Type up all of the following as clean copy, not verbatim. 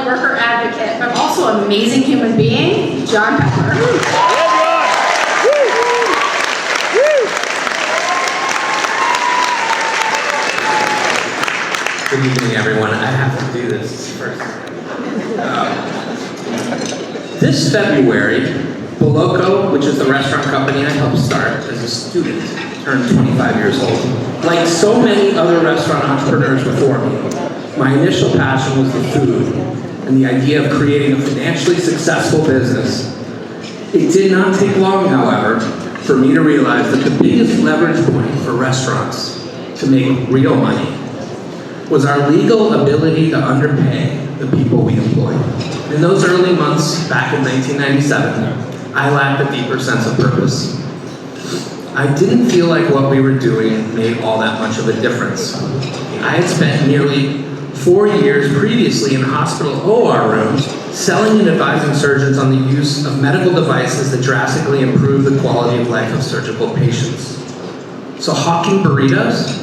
worker advocate, but also amazing human being, John Pepper. Good evening, everyone. I have to do this first. This February, Boloco, which is the restaurant company I helped start as a student, turned 25 years old. Like so many other restaurant entrepreneurs before me, my initial passion was the food and the idea of creating a financially successful business. It did not take long, however, for me to realize that the biggest leverage point for restaurants to make real money was our legal ability to underpay the people we employ. In those early months, back in 1997, I lacked a deeper sense of purpose. I didn't feel like what we were doing made all that much of a difference. I had spent nearly 4 years previously in hospital OR rooms selling and advising surgeons on the use of medical devices that drastically improve the quality of life of surgical patients. So hawking burritos,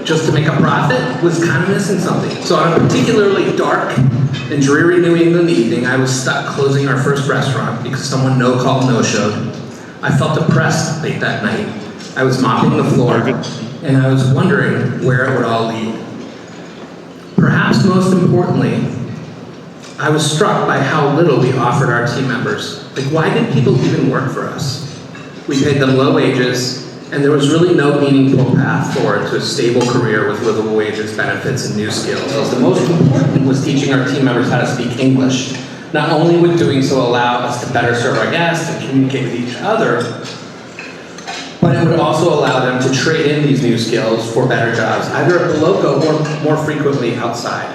just to make a profit, was kind of missing something. So on a particularly dark and dreary New England evening, I was stuck closing our first restaurant because someone no-called, no-showed. I felt depressed late that night. I was mopping the floor, and I was wondering where it would all lead. Perhaps most importantly, I was struck by how little we offered our team members. Like, why did people even work for us? We paid them low wages, and there was really no meaningful path forward to a stable career with livable wages, benefits, and new skills. The most important was teaching our team members how to speak English. Not only would doing so allow us to better serve our guests and communicate with each other, but it would also allow them to trade in these new skills for better jobs, either at Boloco or more frequently outside.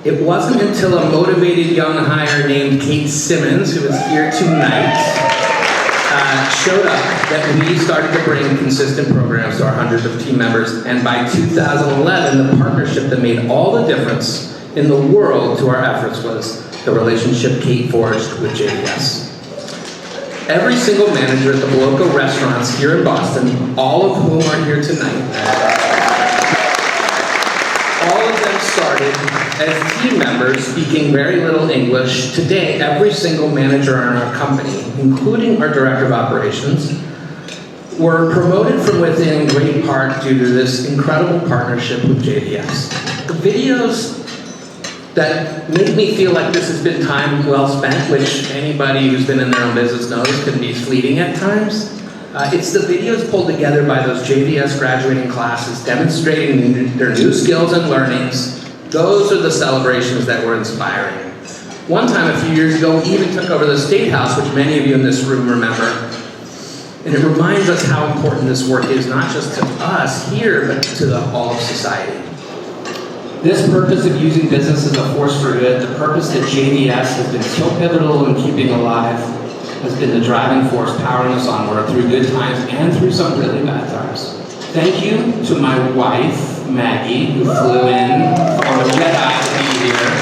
It wasn't until a motivated young hire named Kate Simmons, who is here tonight, showed up that we started to bring consistent programs to our hundreds of team members, and by 2011, the partnership that made all the difference in the world to our efforts was the relationship Kate forged with JVS. Every single manager at the Boloco restaurants here in Boston, all of whom are here tonight, all of them started as team members speaking very little English. Today, every single manager in our company, including our director of operations, were promoted from within in great part due to this incredible partnership with JVS. The videos that make me feel like this has been time well spent, which anybody who's been in their own business knows can be fleeting at times. It's the videos pulled together by those JVS graduating classes demonstrating their new skills and learnings. Those are the celebrations that were inspiring. One time a few years ago, we even took over the State House, which many of you in this room remember. And it reminds us how important this work is, not just to us here, but to all of society. This purpose of using business as a force for good, the purpose that JVS has been so pivotal in keeping alive, has been the driving force powering us onward through good times and through some really bad times. Thank you to my wife, Maggie, who flew in on a jet eye to be here,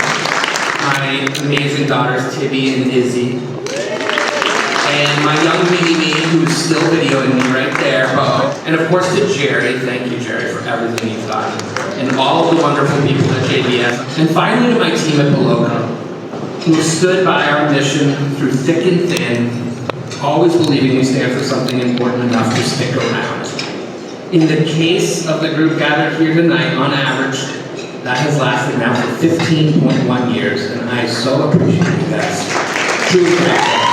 my amazing daughters, Tibby and Izzy, and my young mini-me, who's still videoing me right there, and of course to Jerry. Thank you, Jerry, for everything you've done, and all of the wonderful people at JVS. And finally to my team at Boloco, who have stood by our mission through thick and thin, always believing we stand for something important enough to stick around. In the case of the group gathered here tonight, on average, that has lasted now for 15.1 years, and I so appreciate you guys. Truly grateful.